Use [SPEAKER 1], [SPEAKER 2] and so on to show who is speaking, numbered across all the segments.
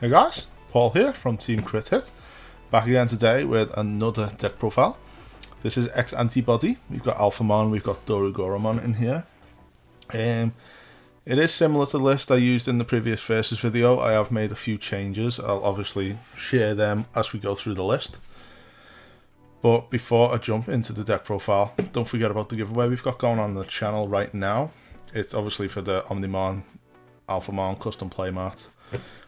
[SPEAKER 1] Hey guys, Paul here from Team Crit Hit, back again today with another deck profile. This is X-Antibody. We've got Alphamon, we've got Dorugoramon in here. It is similar to the list I used in the previous Versus video. I have made a few changes. I'll obviously share them as we go through the list. But before I jump into the deck profile, don't forget about the giveaway we've got going on the channel right now. It's obviously for the Omnimon, Alphamon custom playmat.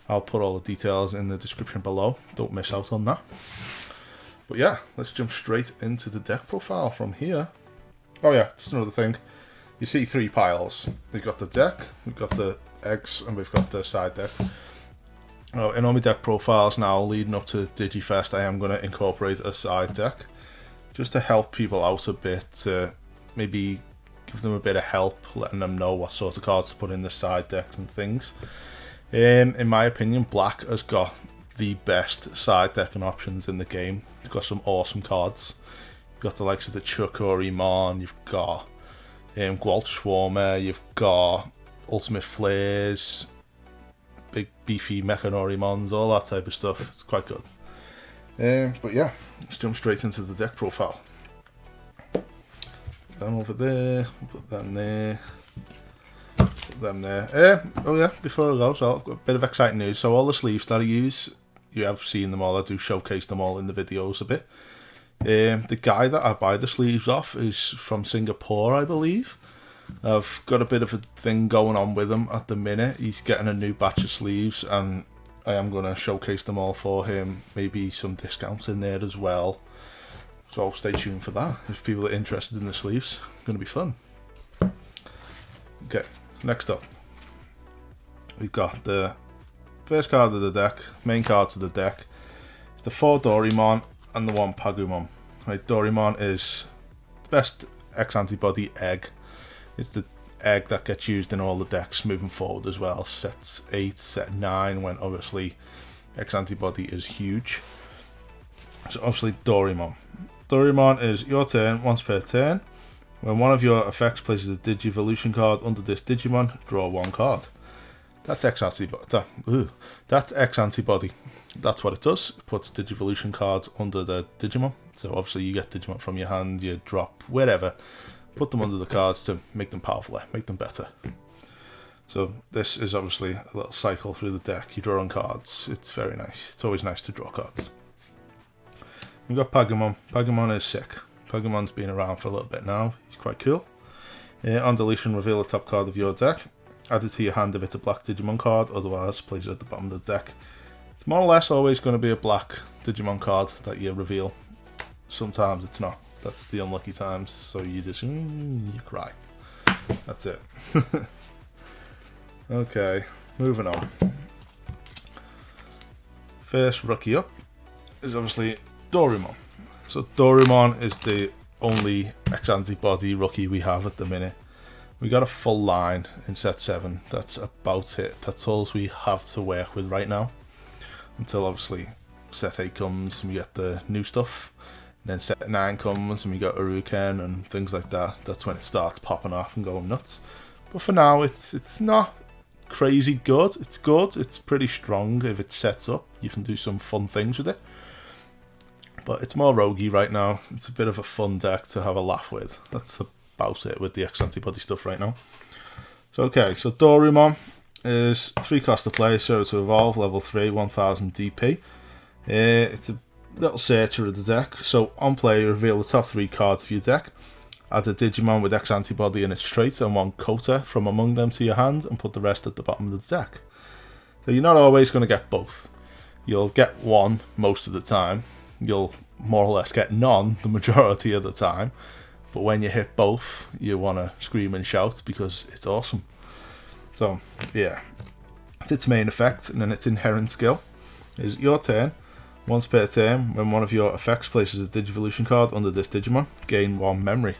[SPEAKER 1] I'll put all the details in the description below. Don't miss out on that. But yeah, let's jump straight into the deck profile from here. Oh yeah, just another thing. You see three piles. We've got the deck, we've got the eggs, and we've got the side deck. Oh, in all my deck profiles now, leading up to DigiFest, I am going to incorporate a side deck. Just to help people out a bit, to maybe give them a bit of help, letting them know what sort of cards to put in the side decks and things. In my opinion, Black has got the best side decking options in the game. You've got some awesome cards. You've got the likes of the Dorugoramon, you've got Gwalt Swarmer, you've got Ultimate Flares, big beefy Mechanorimons, all that type of stuff. It's quite good. But yeah, let's jump straight into the deck profile. Put them over there, put them there. Them there. Oh yeah, before I go, so I've got a bit of exciting news. So all the sleeves that I use, you have seen them all. I do showcase them all in the videos a bit. The guy that I buy the sleeves off is from Singapore, I believe. I've got a bit of a thing going on with him at the minute. He's getting a new batch of sleeves, and I am going to showcase them all for him. Maybe some discounts in there as well. So stay tuned for that. If people are interested in the sleeves, it's going to be fun. Okay. Next up, we've got the first card of the deck, main cards of the deck. The 4 Dorugoramon and the 1 Pagumon. Right, Dorugoramon is the best X-Antibody egg. It's the egg that gets used in all the decks moving forward as well. Set 8, set 9, when obviously X-Antibody is huge. So obviously Dorugoramon. Dorugoramon is your turn once per turn. When one of your effects places a Digivolution card under this Digimon, draw 1 card. That's X-Antibody. That's X-Antibody. That's what it does. It puts Digivolution cards under the Digimon. So obviously you get Digimon from your hand, you drop wherever. Put them under the cards to make them powerful, make them better. So this is obviously a little cycle through the deck. You draw on cards. It's very nice. It's always nice to draw cards. We've got Pagumon. Pagumon is sick. Pagumon's been around for a little bit now. He's quite cool. On deletion, reveal the top card of your deck. Add it to your hand if it's a black Digimon card, otherwise place it at the bottom of the deck. It's more or less always going to be a black Digimon card that you reveal. Sometimes it's not. That's the unlucky times, so you just you cry. That's it. Okay, moving on. First rookie up is obviously Dorugoramon. So Dorugoramon is the only X-Antibody rookie we have at the minute. We got a full line in set 7. That's about it. That's all we have to work with right now. Until obviously set 8 comes and we get the new stuff. And then set 9 comes and we got Uruken and things like that. That's when it starts popping off and going nuts. But for now it's not crazy good. It's good. It's pretty strong. If it sets up, you can do some fun things with it. But it's more roguey right now. It's a bit of a fun deck to have a laugh with. That's about it with the X-Antibody stuff right now. So okay, so Dorugoramon is 3 cost to play, 0 to evolve, level 3, 1000 DP. It's a little searcher of the deck. So on play, you reveal the top 3 cards of your deck. Add a Digimon with X-Antibody in its traits and 1 Kota from among them to your hand, and put the rest at the bottom of the deck. So you're not always going to get both. You'll get one most of the time. You'll more or less get none the majority of the time, but when you hit both, you want to scream and shout because it's awesome. So yeah, it's its main effect, and then its inherent skill is your turn. Once per turn, when one of your effects places a Digivolution card under this Digimon, gain 1 memory.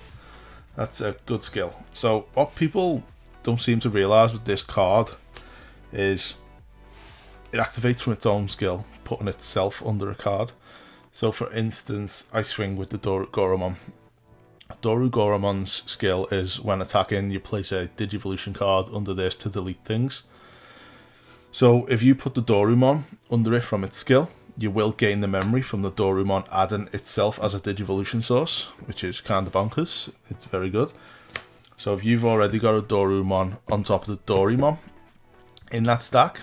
[SPEAKER 1] That's a good skill. So what people don't seem to realise with this card is it activates from its own skill, putting itself under a card. So for instance, I swing with the Dorugoramon. Dorugoramon's skill is when attacking, you place a Digivolution card under this to delete things. So if you put the Dorumon under it from its skill, you will gain the memory from the Dorumon adding itself as a Digivolution source, which is kind of bonkers. It's very good. So if you've already got a Dorumon on top of the Dorugoramon in that stack,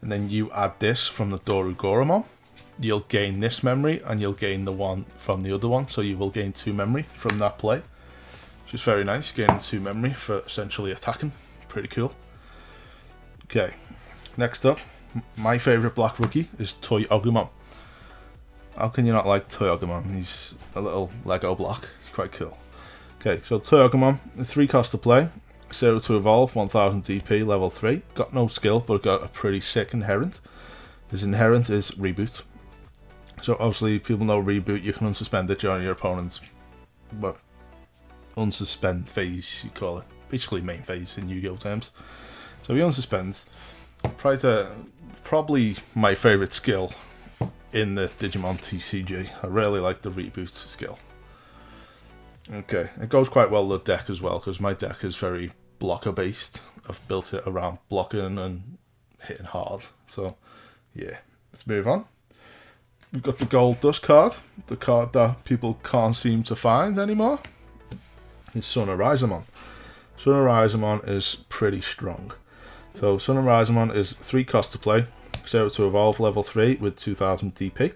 [SPEAKER 1] and then you add this from the Dorugoramon, you'll gain this memory and you'll gain the one from the other one. So you will gain 2 memory from that play, which is very nice. Gaining 2 memory for essentially attacking. Pretty cool. Okay, next up, my favourite black rookie is Dorugoramon. How can you not like Dorugoramon? He's a little Lego block. He's quite cool. Okay, so Dorugoramon, 3 cost to play, 0 to evolve, 1000 DP, level 3. Got no skill, but got a pretty sick inherent. His inherent is Reboot. So obviously, people know Reboot, you can unsuspend it during your opponent's, well, unsuspend phase, you call it. Basically main phase in Yu-Gi-Oh terms. So if you unsuspend, probably my favourite skill in the Digimon TCG. I really like the Reboot skill. Okay, it goes quite well with the deck as well, because my deck is very blocker based. I've built it around blocking and hitting hard. So yeah, let's move on. We've got the Gold Dust card, the card that people can't seem to find anymore. It's Dorugoramon. Dorugoramon is pretty strong. So Dorugoramon is 3 cost to play, 0 to evolve, level 3 with 2000 DP.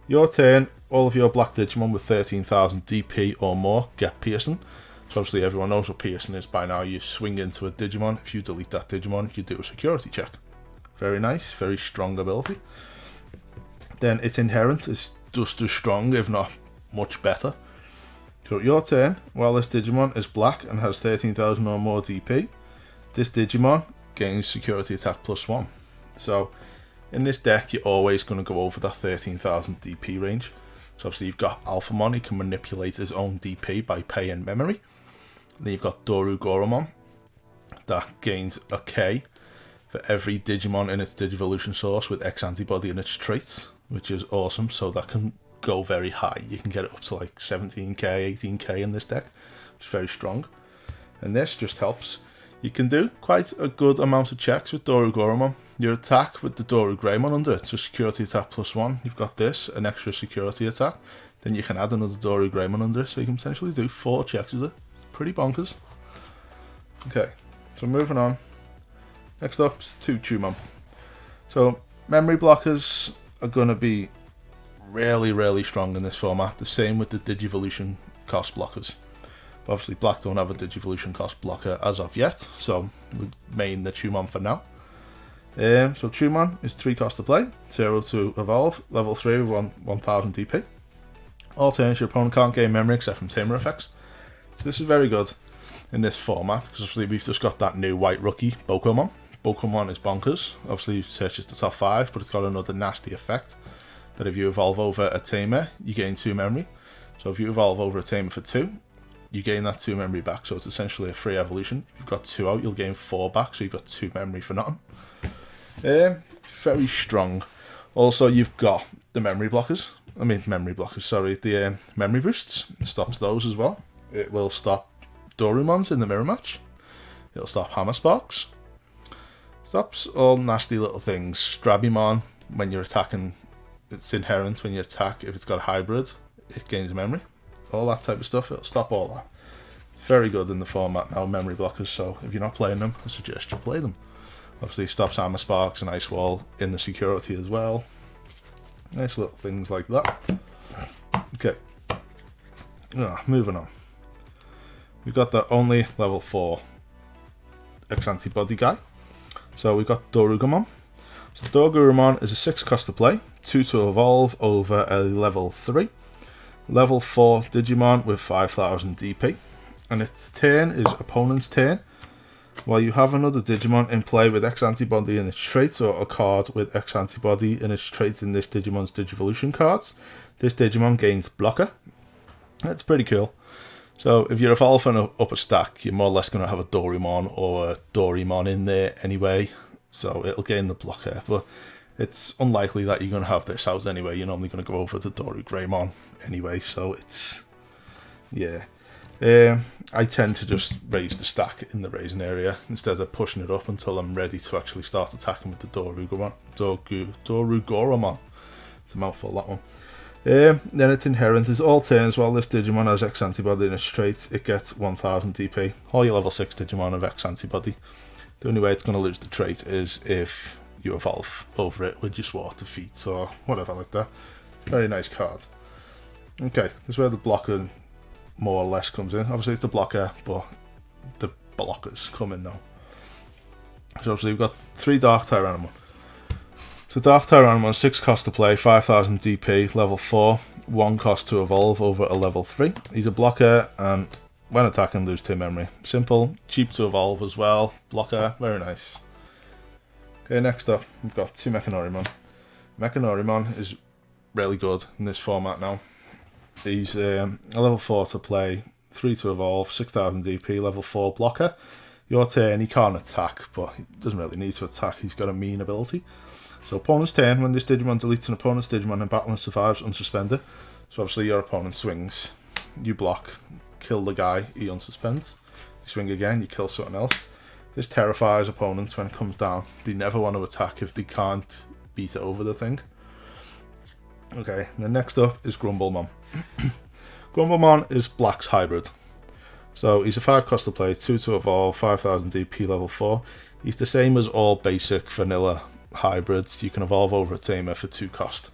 [SPEAKER 1] Your turn, all of your black Digimon with 13,000 DP or more get Piercing. So obviously everyone knows what Piercing is by now. You swing into a Digimon, if you delete that Digimon, you do a security check. Very nice, very strong ability. Then its inherent is just as strong, if not much better. So your turn, while this Digimon is black and has 13,000 or more DP, this Digimon gains security attack +1. So in this deck, you're always going to go over that 13,000 DP range. So obviously you've got Alphamon, he can manipulate his own DP by paying memory. And then you've got Dorugoramon, that gains a K for every Digimon in its Digivolution source with X-Antibody in its traits, which is awesome. So that can go very high. You can get it up to like 17k, 18k in this deck, which is very strong. And this just helps. You can do quite a good amount of checks with Dorugoramon. Your attack with the Dorugoramon under it, so security attack +1. You've got this, an extra security attack. Then you can add another Dorugoramon under it, so you can potentially do 4 checks with it. Pretty bonkers. Okay, so moving on. Next up, Tumon. So memory blockers are going to be really strong in this format. The same with the Digivolution cost blockers. Obviously, black don't have a Digivolution cost blocker as of yet, so we'll main the Tumon for now. So Tumon is 3 cost to play, 0 to evolve, level 3 with 1000 DP. All turns, your opponent can't gain memory except from tamer effects. So this is very good in this format, because obviously we've just got that new white rookie, Bokomon. Bokomon is bonkers. Obviously it searches the top 5, but it's got another nasty effect, that if you evolve over a tamer, you gain 2 memory. So if you evolve over a tamer for 2, you gain that 2 memory back, so it's essentially a free evolution. If you've got 2 out, you'll gain 4 back, so you've got 2 memory for nothing. Very strong. Also, you've got the memory blockers. The memory boosts. It stops those as well. It will stop Dorumons in the mirror match. It'll stop Hammer Sparks. Stops all nasty little things. Strabimon, when you're attacking, it's inherent when you attack. If it's got a hybrid, it gains memory. All that type of stuff, it'll stop all that. It's very good in the format now, memory blockers, so if you're not playing them, I suggest you play them. Obviously, it stops Hammer Sparks and Ice Wall in the security as well. Nice little things like that. Okay. Moving on. We've got the only level 4 X-Antibody guy. So we've got Dorugoramon. So Dorugoramon is a 6 cost to play, 2 to evolve over a level 3. Level 4 Digimon with 5000 DP. And its turn is opponent's turn. While you have another Digimon in play with X-Antibody in its traits, or a card with X-Antibody in its traits in this Digimon's Digivolution cards, this Digimon gains Blocker. That's pretty cool. So if you're evolving up a stack, you're more or less going to have a Dorugoramon or a Dorugoramon in there anyway, so it'll gain the Blocker. But it's unlikely that you're going to have this out anyway. You're normally going to go over to Dorugoramon anyway, so it's... yeah. I tend to just raise the stack in the raising area instead of pushing it up until I'm ready to actually start attacking with the Dorugoramon. It's a mouthful, that one. Then its inherent is all turns while this Digimon has X-Antibody in its trait, it gets 1000 DP. All your level 6 Digimon have X-Antibody. The only way it's going to lose the trait is if you evolve over it with just water feet or whatever like that. Very nice card. Okay, this is where the blocker more or less comes in. Obviously it's the blocker, but the blockers come in now. So obviously we've got 3 Dark Tyrannomon. So Dark Tyrannomon, 6 cost to play, 5000 DP, level 4, 1 cost to evolve over a level 3. He's a blocker and when attacking lose 2 memory. Simple, cheap to evolve as well, blocker, very nice. Okay, next up we've got 2 Mechanorimon. Mechanorimon is really good in this format now. He's a level 4 to play, 3 to evolve, 6000 DP, level 4 blocker. Your turn, he can't attack, but he doesn't really need to attack, he's got a mean ability. So opponent's turn, when this Digimon deletes an opponent's Digimon in battle and survives unsuspended. So obviously your opponent swings, you block, kill the guy, he unsuspends. You swing again, you kill something else. This terrifies opponents when it comes down. They never want to attack if they can't beat it over the thing. Okay, and then next up is Grumblemon. Grumblemon is Black's hybrid. So he's a 5 cost to play, 2 to evolve, 5000 DP, level 4. He's the same as all basic vanilla hybrids. You can evolve over a tamer for 2 cost.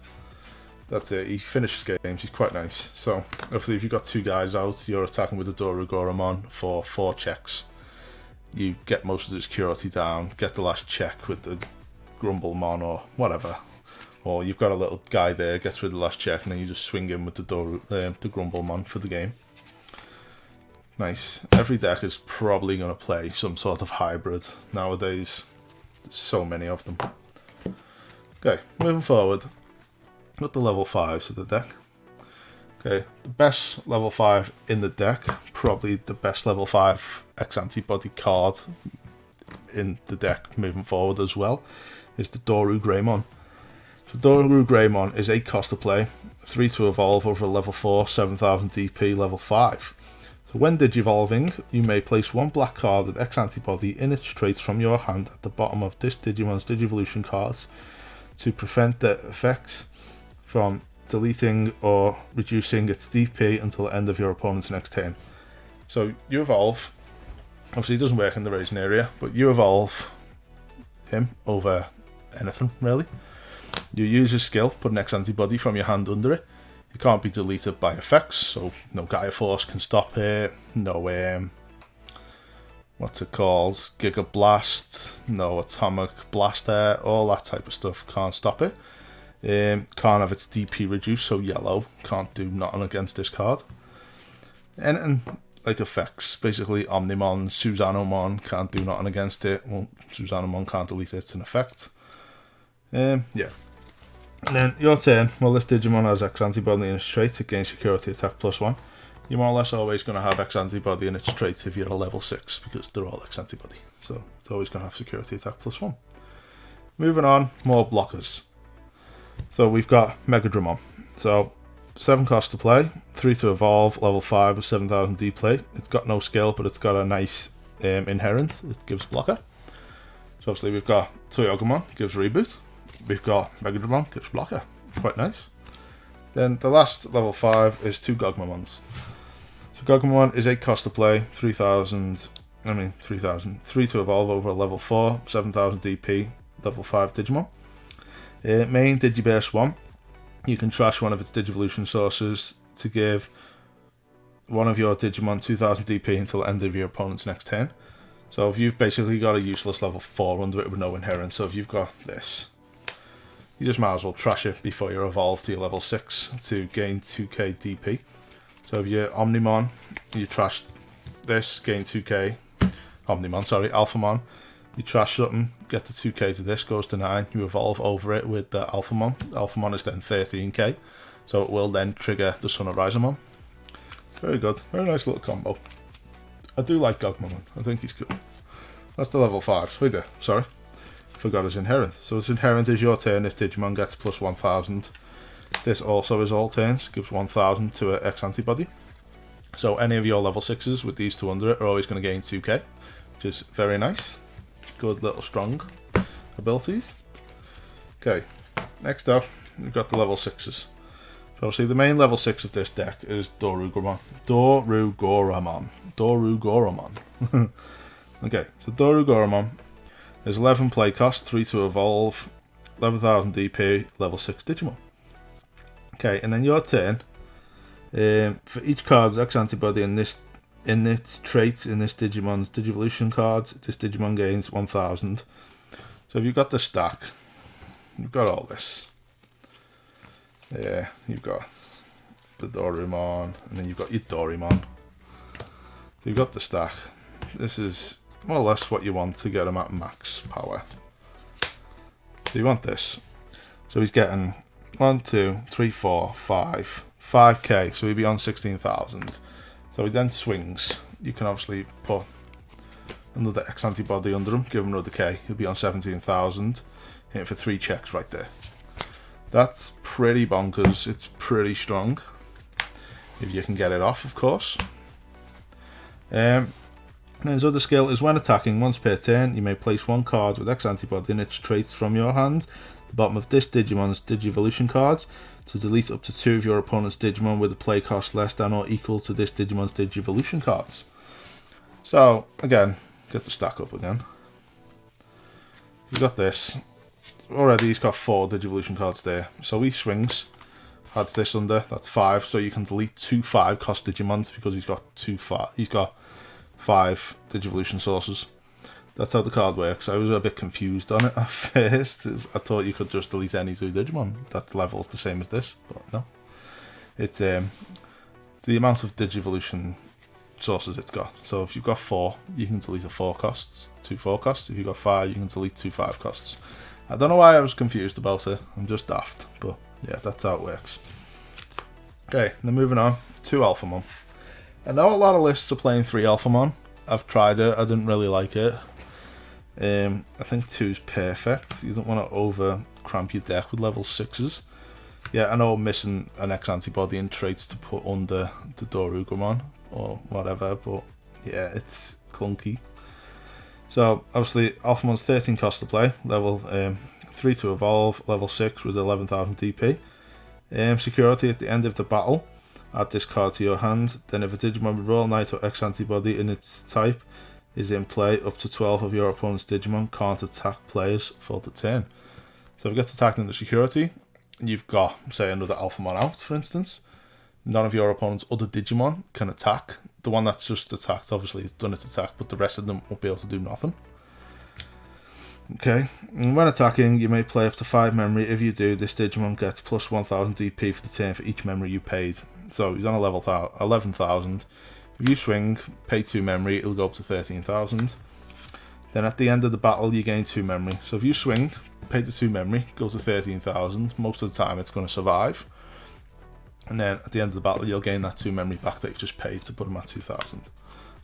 [SPEAKER 1] That's it, he finishes games, he's quite nice. So hopefully if you've got 2 guys out, you're attacking with the Dorugoramon for 4 checks. You get most of the security down, get the last check with the Grumblemon or whatever. Or you've got a little guy there, gets rid of the last check, and then you just swing in with the Grumblemon for the game. Nice. Every deck is probably going to play some sort of hybrid nowadays. There's so many of them. Okay, moving forward. Got the level 5s of the deck. Okay, the best level 5 in the deck, probably the best level 5 X-Antibody card in the deck moving forward as well, is the Dorugoramon. So Dorugoramon is 8 cost to play, 3 to evolve over level 4, 7000 DP, level 5. So when digivolving, you may place 1 black card with X-Antibody in its traits from your hand at the bottom of this Digimon's Digivolution cards to prevent the effects from deleting or reducing its DP until the end of your opponent's next turn. So you evolve, obviously it doesn't work in the raising area, but you evolve him over anything really. You use your skill, put an X-Antibody from your hand under it. It can't be deleted by effects, so no Gaia Force can stop it, no what's it called, Giga Blast, no Atomic Blaster, all that type of stuff can't stop it. Can't have its DP reduced, so yellow can't do nothing against this card. And like effects, basically Omnimon, Susanomon can't do nothing against it. Well, Susanomon can't delete it, it's an effect. Yeah. And then your turn, well this Digimon has X-Antibody in its trait, it gains security attack +1. You're more or less always going to have X-Antibody in its trait if you're a level 6, because they're all X-Antibody. So it's always going to have security attack +1. Moving on, more blockers. So we've got Megadramon. So 7 cost to play, 3 to evolve, level 5 with 7000 D play. It's got no skill, but it's got a nice inherent, it gives blocker. So obviously we've got Toyogamon, gives reboot. We've got Megadramon, gives blocker. Quite nice. Then the last level 5 is 2 Gogmamons. So Gogmamon is 8 cost to play, 3 to evolve over a level 4, 7000 DP, level 5 Digimon. Main Digiburst 1. You can trash one of its Digivolution sources to give one of your Digimon 2000 DP until the end of your opponent's next turn. So if you've basically got a useless level 4 under it with no inherent, so if you've got this, you just might as well trash it before you evolve to your level 6 to gain 2k DP. So if you're Omnimon, you trash this, gain 2k, Alphamon, you trash something, get the 2k to this, goes to 9, you evolve over it with the Alphamon. Alphamon is then 13k, so it will then trigger the Sun Horizonmon. Very good, very nice little combo. I do like Gogmamon, I think he's cool. That's the level 5. Wait there, sorry. Forgot his inherent. So his inherent is your turn, this Digimon gets plus 1000. This also is all turns, gives 1000 to an X-Antibody. So any of your level 6s with these two under it are always going to gain 2k, which is very nice. Good little strong abilities. Okay, next up, we've got the level 6s. So obviously the main level 6 of this deck is Dorugoramon. Dorugoramon. Okay, so Dorugoramon is 11 play cost, 3 to evolve, 11,000 DP, level 6 Digimon. Okay, and then your turn. For each card with X-Antibody in its traits in this Digimon's Digivolution cards, this Digimon gains 1,000. So if you've got the stack, you've got all this. Yeah, you've got the Dorugoramon, and then you've got your Dorugoramon. So you've got the stack. This is more or less what you want to get him at max power. So you want this. So he's getting 1, 2, 3, 4, 5k, so he'd be on 16,000. So he then swings. You can obviously put another X-Antibody under him, give him another K. He'll be on 17,000. Hit for 3 checks right there. That's pretty bonkers. It's pretty strong. If you can get it off, of course. And his other skill is when attacking once per turn, you may place 1 card with X-Antibody in its traits from your hand, the bottom of this Digimon's Digivolution cards, to delete up to 2 of your opponent's Digimon with a play cost less than or equal to this Digimon's Digivolution cards. So, again, get the stack up again. You've got this. Already he's got 4 Digivolution cards there. So he swings, adds this under, that's 5, so you can delete 2 5 cost Digimons because he's got 5 Digivolution sources. That's how the card works. I was a bit confused on it at first. I thought you could just delete any 2 Digimon. That level's the same as this, but no. It's the amount of Digivolution sources it's got. So if you've got 4, you can delete a 4 costs, 2 4 costs. If you've got 5, you can delete 2 5 costs. I don't know why I was confused about it. I'm just daft, but yeah, that's how it works. Okay, then moving on, 2 Alphamon. I know a lot of lists are playing 3 Alphamon. I've tried it, I didn't really like it. I think 2's perfect. You don't want to over cramp your deck with level 6s. Yeah, I know I'm missing an X-Antibody and traits to put under the Dorugoramon or whatever, but yeah, it's clunky. So obviously Alphamon's 13 cost to play, level 3 to evolve, level 6 with 11,000 DP. Security at the end of the battle. Add this card to your hand, then if a Digimon with Royal Knight or X-Antibody in its type is in play, up to 12 of your opponent's Digimon can't attack players for the turn. So if it gets attacked into security, you've got, say, another Alphamon out, for instance. None of your opponent's other Digimon can attack. The one that's just attacked, obviously, has done its attack, but the rest of them won't be able to do nothing. Okay, and when attacking, you may play up to 5 memory. If you do, this Digimon gets plus 1,000 DP for the turn for each memory you paid. So he's on a level 11,000. If you swing, pay 2 memory, it'll go up to 13,000. Then at the end of the battle, you gain 2 memory. So if you swing, pay the 2 memory, go to 13,000. Most of the time, it's going to survive. And then at the end of the battle, you'll gain that 2 memory back that you've just paid to put him at 2,000.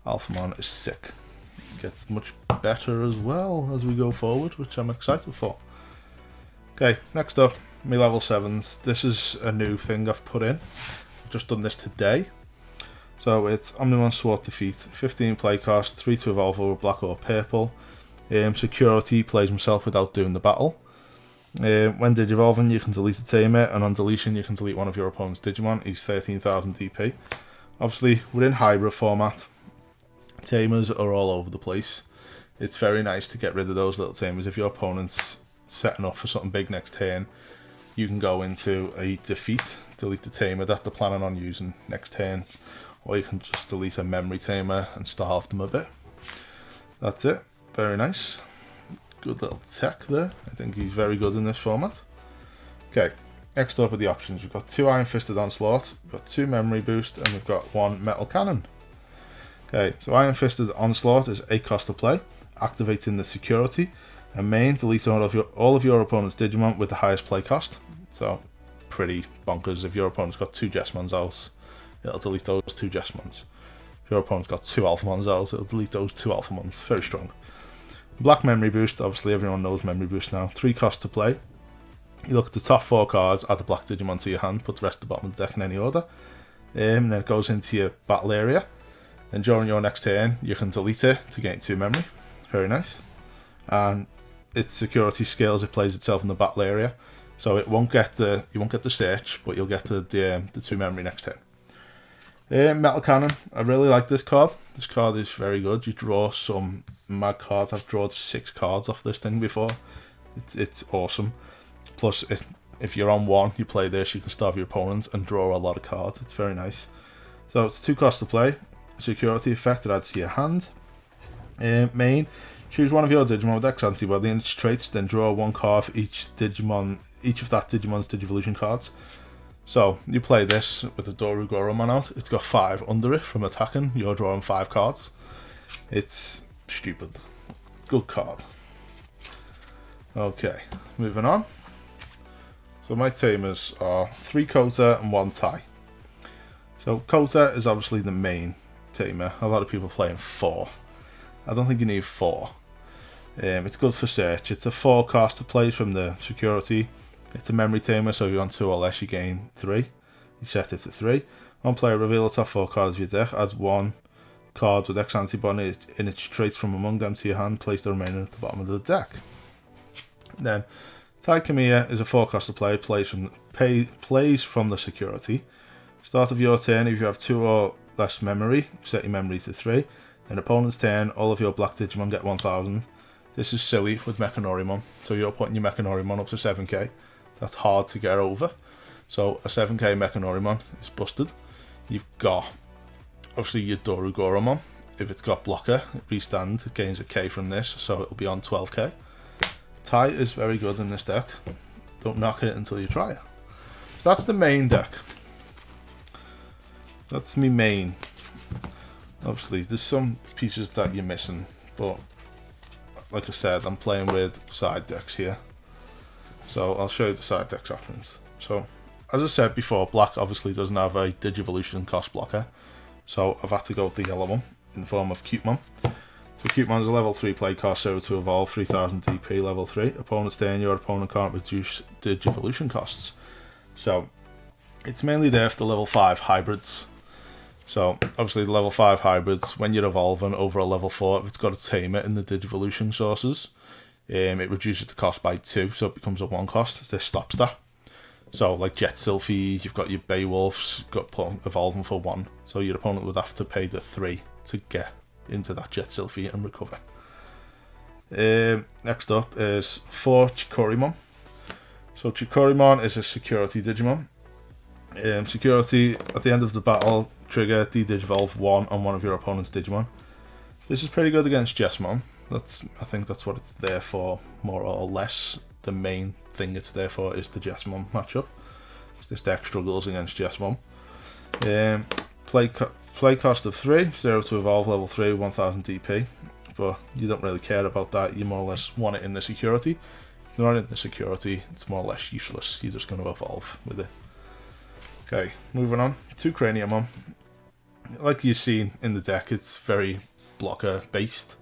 [SPEAKER 1] Alphamon is sick. Gets much better as well as we go forward, which I'm excited for. Okay, next up, my level 7s. This is a new thing I've put in. I've just done this today. So it's Omnimon Sword Defeat, 15 play cost, 3 to evolve over black or purple. Security plays himself without doing the battle. When Digivolving, you can delete a tamer, and on deletion, you can delete one of your opponent's Digimon. He's 13,000 DP. Obviously, we're in hybrid format. Tamers are all over the place. It's very nice to get rid of those little tamers. If your opponent's setting up for something big next turn, you can go into a defeat, delete the tamer that they're planning on using next turn, or you can just delete a memory tamer and starve them a bit. That's it. Very nice. Good little tech there. I think he's very good in this format. Okay, next up are the options. We've got 2 Iron Fisted Onslaught, we've got 2 Memory Boost, and we've got 1 Metal Cannon. Okay, so Iron Fisted Onslaught is 8 cost to play, activating the security, and main, delete all of your opponent's Digimon with the highest play cost. So, pretty bonkers. If your opponent's got 2 Jesmons out, it'll delete those 2 Jesmons. If your opponent's got 2 Alphamons out, it'll delete those 2 Alphamons. Very strong. Black Memory Boost, obviously everyone knows Memory Boost now. 3 cost to play. You look at the top 4 cards, add a black Digimon to your hand, put the rest at the bottom of the deck in any order. and then it goes into your battle area. And during your next turn, you can delete it to gain 2 memory. Very nice. And its security skills, it plays itself in the battle area, so it won't get the search, but you'll get the 2 memory next turn. Metal Cannon. I really like this card. This card is very good. You draw some mad cards. I've drawn 6 cards off this thing before. It's awesome. Plus, if you're on 1, you play this, you can starve your opponent and draw a lot of cards. It's very nice. So it's 2 costs to play. Security effect that adds to your hand. Main. Choose one of your Digimon with X-Antibody and its traits, then draw 1 card for each of that Digimon's Digivolution cards. So, you play this with the Dorugoramon out, it's got 5 under it from attacking, you're drawing 5 cards. It's stupid. Good card. Okay, moving on. So my tamers are 3 Kota and 1 Tai. So Kota is obviously the main tamer. A lot of people playing 4. I don't think you need 4. It's good for search. It's a 4 cost to play from the security. It's a memory tamer, so if you're on 2 or less, you gain 3. You set it to 3. One player reveal the top 4 cards of your deck, adds 1 card with X-Antibody in its traits from among them to your hand, place the remainder at the bottom of the deck. Then, Tai Kamiya is a 4 cost to play, plays from the security. Start of your turn, if you have 2 or less memory, set your memory to 3. Then opponent's turn, all of your black Digimon get 1000. This is silly with Mechanorimon, so you're putting your Mechanorimon up to 7k. That's hard to get over. So a 7k Mechanorimon is busted. You've got, obviously, your Dorugoramon. If it's got blocker, it restands, it gains a k from this, so it'll be on 12k. Tai is very good in this deck. Don't knock it until you try it. So that's the main deck. That's me main. Obviously, there's some pieces that you're missing, but like I said, I'm playing with side decks here. So I'll show you the side decks options. So, as I said before, black obviously doesn't have a Digivolution cost blocker. So I've had to go with the yellow one in the form of Cutemon. So Cutemon is a level 3 play cost, 0 to evolve, 3000 DP, level 3. Opponent's turn, your opponent can't reduce Digivolution costs. So it's mainly there for the level 5 hybrids. So, obviously the level 5 hybrids, when you're evolving over a level 4, if it's got a tamer in the Digivolution sources, it reduces the cost by 2, so it becomes a 1 cost. This stops that. So, like Jet Sylphy, you've got your Beowulfs, evolving for 1. So your opponent would have to pay the 3 to get into that Jet Sylphy and recover. Next up is 4 Chikorimon. So Chikorimon is a security Digimon. Security, at the end of the battle, trigger D-Digivolve 1 on one of your opponent's Digimon. This is pretty good against Jesmon. I think that's what it's there for, more or less. The main thing it's there for is the Jesmon matchup. This deck struggles against Jesmon. Play cost of 3, 0 to evolve, level 3, 1000 DP. But you don't really care about that, you more or less want it in the security. If you're not in the security, it's more or less useless, you're just going to evolve with it. Okay, moving on. 2 Craniumon. Like you've seen in the deck, it's very blocker based.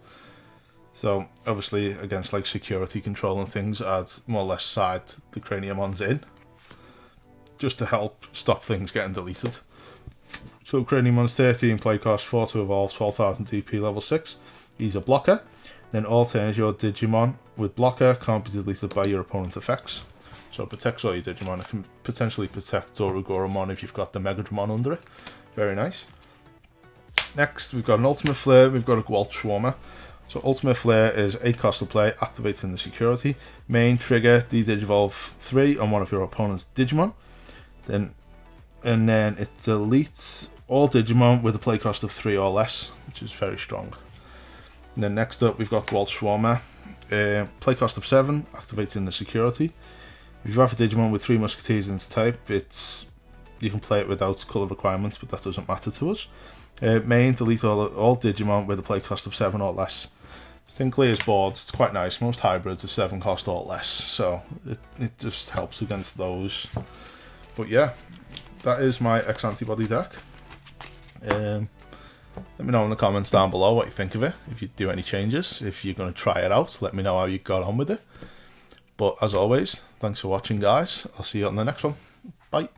[SPEAKER 1] So obviously against like security control and things, I'd more or less side the Craniumons in, just to help stop things getting deleted. So Craniumon's 13 play cost, 4 to evolve, 12,000 DP, level 6. He's a blocker. Then all turns your Digimon with blocker can't be deleted by your opponent's effects. So it protects all your Digimon. It can potentially protect Dorugoramon if you've got the Megadramon under it. Very nice. Next, we've got an Ultimate Flare, we've got a Gwalt Swarmer. So Ultimate Flare is 8 cost to play, activates in the security. Main trigger, D-Digivolve 3 on one of your opponent's Digimon. And then it deletes all Digimon with a play cost of 3 or less, which is very strong. And then next up, we've got Gwalt Swarmer. Play cost of 7, activates in the security. If you have a Digimon with 3 Musketeers in its type, you can play it without colour requirements, but that doesn't matter to us. Main, delete all Digimon with a play cost of 7 or less. This thing clears boards, it's quite nice. Most hybrids are 7 cost or less, so it just helps against those. But yeah, that is my X-Antibody deck. Let me know in the comments down below what you think of it, if you do any changes, if you're going to try it out, let me know how you got on with it. But as always, thanks for watching guys, I'll see you on the next one, bye.